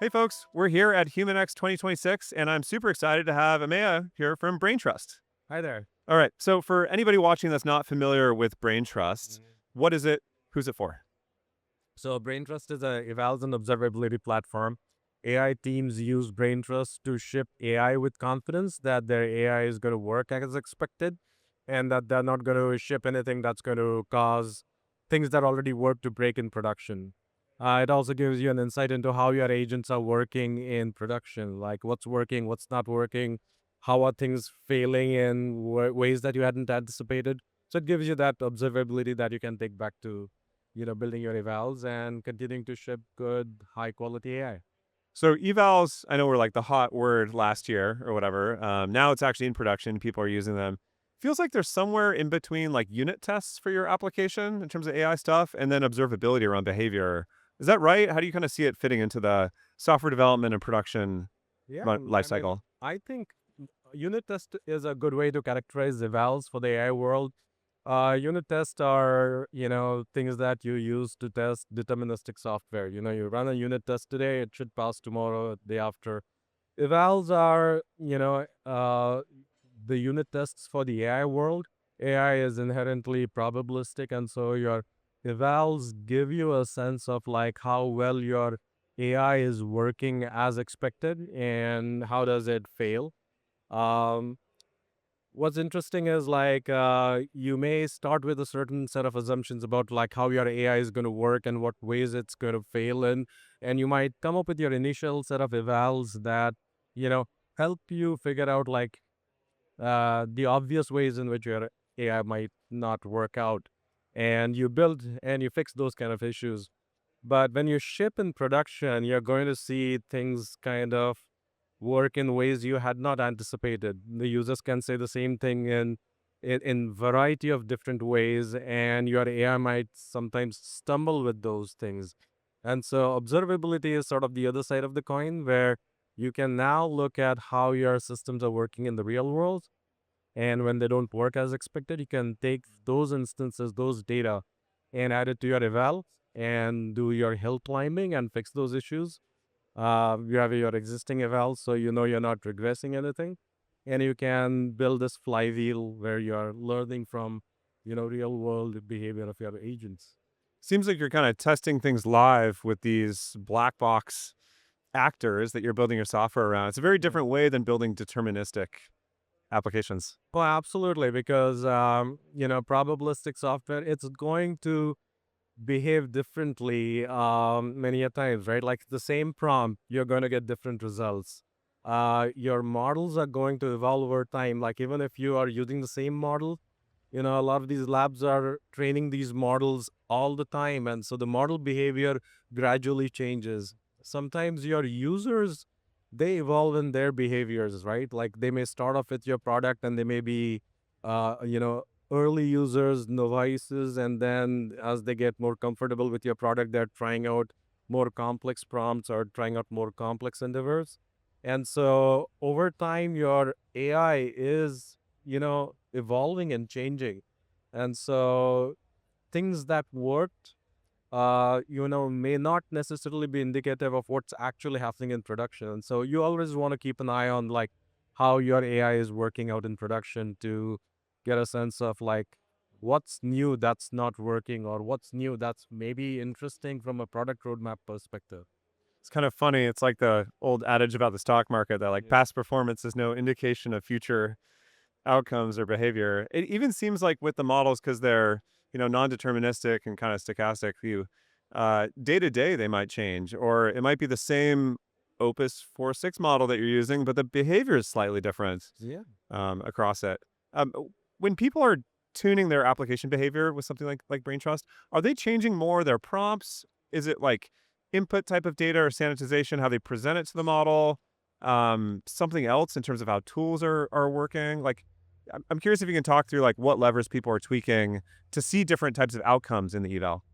Hey folks, we're here at HumanX 2026, and I'm super excited to have Ameya here from Braintrust. Hi there. All right, so for anybody watching that's not familiar with Braintrust, Mhm. what is it? Who's it for? So Braintrust is a Evals and observability platform. AI teams use Braintrust to ship AI with confidence that their AI is going to work as expected and that they're not going to ship anything that's going to cause things that already work to break in production. It also gives you an insight into how your agents are working in production, like what's working, what's not working, how are things failing in ways that you hadn't anticipated. So it gives you that observability that you can take back to building your evals and continuing to ship good, high quality AI. So evals, I know were like the hot word last year or whatever. Now it's actually in production. People are using them. Feels like there's somewhere in between like unit tests for your application in terms of AI stuff and then observability around behavior. Is that right? How do you kind of see it fitting into the software development and production Yeah, life I mean, cycle? I think unit test is a good way to characterize evals for the AI world. Unit tests are, things that you use to test deterministic software. You run a unit test today, it should pass tomorrow, day after. Evals are, the unit tests for the AI world. AI is inherently probabilistic, and so your evals give you a sense of like how well your AI is working as expected and how does it fail. Um, what's interesting is like you may start with a certain set of assumptions about like how your AI is going to work and what ways it's going to fail in, and you might come up with your initial set of evals that you know help you figure out like the obvious ways in which your AI might not work out, and you build and you fix those kind of issues. But when you ship in production, you're going to see things kind of work in ways you had not anticipated. The users can say the same thing in variety of different ways, and your AI might sometimes stumble with those things. And so observability is sort of the other side of the coin where you can now look at how your systems are working in the real world. And when they don't work as expected, you can take those instances, those data, and add it to your eval and do your hill climbing and fix those issues. You have your existing eval, so you know you're not regressing anything. And you can build this flywheel where you're learning from, real world behavior of your agents. Seems like you're kind of testing things live with these black box actors that you're building your software around. It's a very Yeah. different way than building deterministic applications. Well, absolutely, because, probabilistic software, it's going to behave differently many a times, right? Like the same prompt, you're going to get different results. Your models are going to evolve over time. Like even if you are using the same model, a lot of these labs are training these models all the time. And so the model behavior gradually changes. Sometimes your users, they evolve in their behaviors, right? Like they may start off with your product and they may be, early users, novices, and then as they get more comfortable with your product, they're trying out more complex prompts or trying out more complex endeavors. And so over time, your AI is, evolving and changing. And so things that worked, may not necessarily be indicative of what's actually happening in production. And so you always want to keep an eye on like how your AI is working out in production to get a sense of like what's new that's not working or what's new that's maybe interesting from a product roadmap perspective. It's kind of funny. It's like the old adage about the stock market that like Yeah. past performance is no indication of future outcomes or behavior. It even seems like with the models, because they're, non-deterministic and kind of stochastic, day to day they might change, or it might be the same Opus 4.6 model that you're using, but the behavior is slightly different Yeah. across it. Um, when people are tuning their application behavior with something like Braintrust, are they changing more their prompts? Is it like input type of data or sanitization, how they present it to the model? Something else in terms of how tools are working? Like, I'm curious if you can talk through like what levers people are tweaking to see different types of outcomes in the eval.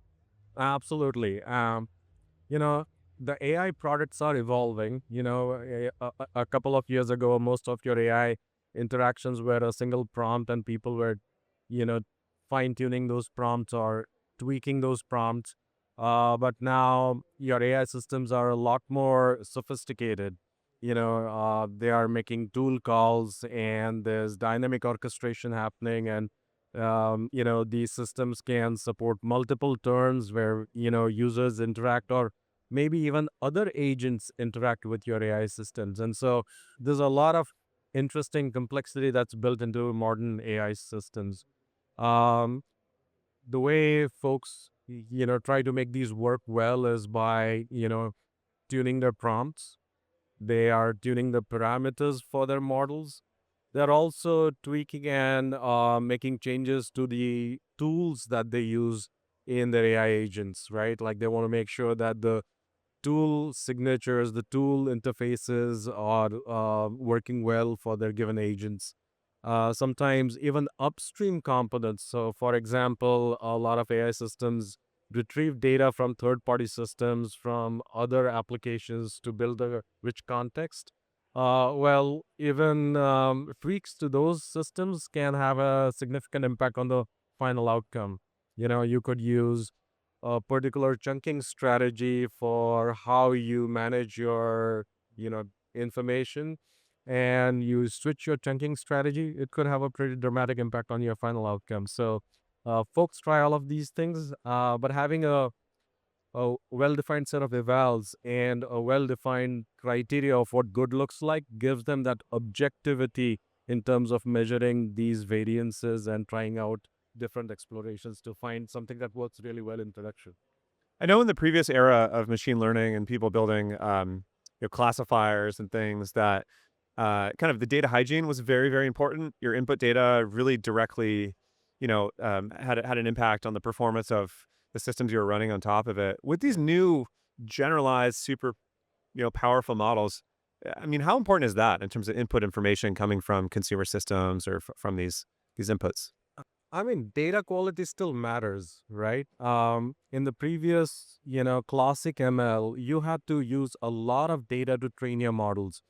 Absolutely. You know, the AI products are evolving. A couple of years ago, most of your AI interactions were a single prompt, and people were, you know, fine tuning those prompts or tweaking those prompts. But now your AI systems are a lot more sophisticated. They are making tool calls, and there's dynamic orchestration happening, and these systems can support multiple turns where users interact, or maybe even other agents interact with your AI systems. And so there's a lot of interesting complexity that's built into modern AI systems. Um, the way folks, try to make these work well is by, tuning their prompts. They are tuning the parameters for their models. They're also tweaking and making changes to the tools that they use in their AI agents, right? Like they want to make sure that the tool signatures, the tool interfaces are working well for their given agents. Sometimes even upstream components. So, for example, a lot of AI systems retrieve data from third party systems, from other applications to build a rich context. Even tweaks to those systems can have a significant impact on the final outcome. You could use a particular chunking strategy for how you manage your, you know, information, and you switch your chunking strategy, it could have a pretty dramatic impact on your final outcome. So, folks try all of these things, but having a well-defined set of evals and a well-defined criteria of what good looks like gives them that objectivity in terms of measuring these variances and trying out different explorations to find something that works really well in production. I know in the previous era of machine learning and people building, classifiers and things that kind of the data hygiene was very, very important. Your input data really directly, had an impact on the performance of the systems you were running on top of it. With these new generalized, super, powerful models, I mean, how important is that in terms of input information coming from consumer systems or from these inputs? I mean, data quality still matters, right? In the previous, classic ML, you had to use a lot of data to train your models.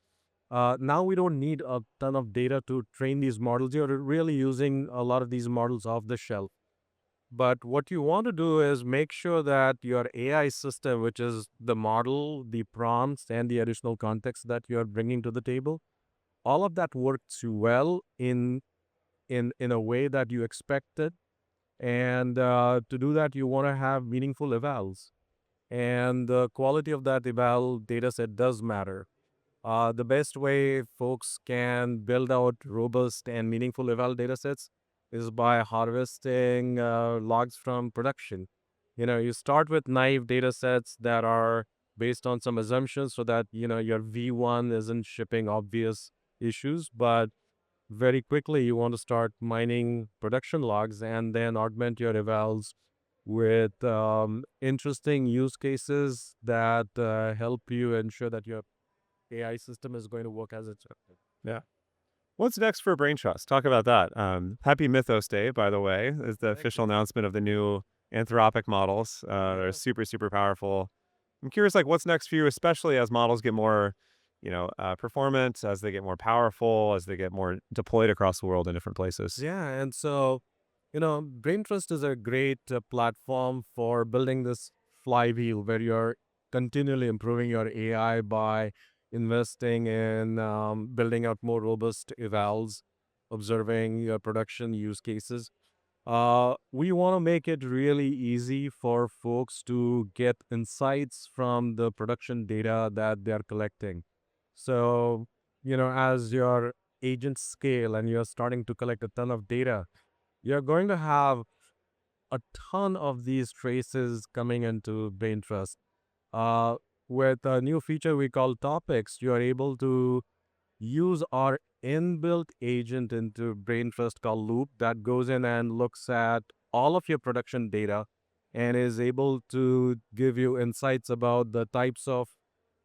Now we don't need a ton of data to train these models. You're really using a lot of these models off the shelf. But what you want to do is make sure that your AI system, which is the model, the prompts, and the additional context that you're bringing to the table, all of that works well in a way that you expected. And to do that, you want to have meaningful evals. And the quality of that eval data set does matter. The best way folks can build out robust and meaningful eval data sets is by harvesting logs from production. You start with naive data sets that are based on some assumptions so that, your V1 isn't shipping obvious issues, but very quickly you want to start mining production logs and then augment your evals with interesting use cases that help you ensure that your AI system is going to work as it's expected. Yeah. What's next for Braintrust? Talk about that. Happy Mythos Day, by the way, is the Thank official you. announcement of the new Anthropic models. They're Yeah. super, super powerful. I'm curious, like, what's next for you, especially as models get more, performant, as they get more powerful, as they get more deployed across the world in different places. Yeah. And so, Braintrust is a great platform for building this flywheel where you're continually improving your AI by investing in building out more robust evals, observing your production use cases. We want to make it really easy for folks to get insights from the production data that they're collecting. So, as your agents scale and you're starting to collect a ton of data, you're going to have a ton of these traces coming into Braintrust. Uh, with a new feature we call topics, you are able to use our inbuilt agent into Braintrust called Loop that goes in and looks at all of your production data and is able to give you insights about the types of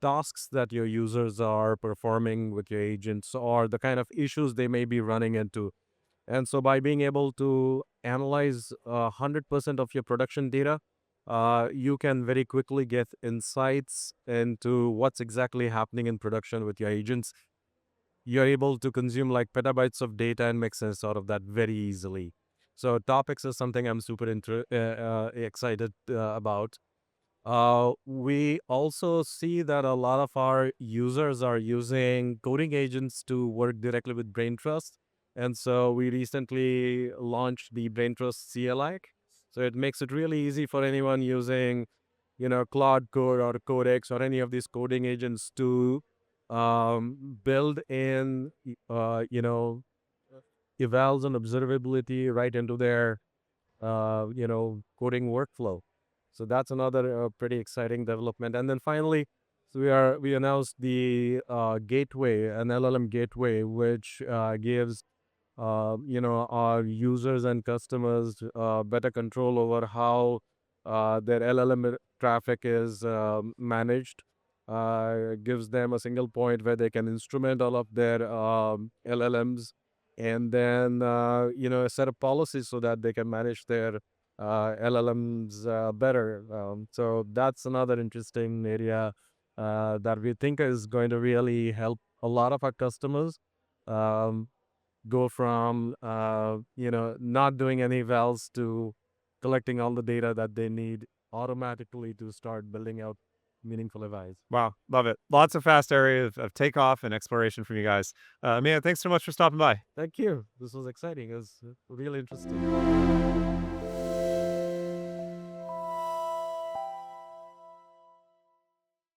tasks that your users are performing with your agents or the kind of issues they may be running into. And so by being able to analyze 100% of your production data, you can very quickly get insights into what's exactly happening in production with your agents. You're able to consume like petabytes of data and make sense out of that very easily. So topics is something I'm super excited about. We also see that a lot of our users are using coding agents to work directly with Braintrust. And so we recently launched the Braintrust CLI. So it makes it really easy for anyone using, Claude Code or Codex or any of these coding agents to build in, evals and observability right into their coding workflow. So that's another pretty exciting development. And then finally, we announced the gateway, an LLM gateway, which gives our users and customers better control over how their LLM traffic is managed. Gives them a single point where they can instrument all of their LLMs, and then set up policies so that they can manage their LLMs better. So that's another interesting area that we think is going to really help a lot of our customers. Um, Go from not doing any evals to collecting all the data that they need automatically to start building out meaningful evals. Wow, love it. Lots of fast areas of takeoff and exploration from you guys. Ameya, thanks so much for stopping by. Thank you. This was exciting. It was really interesting.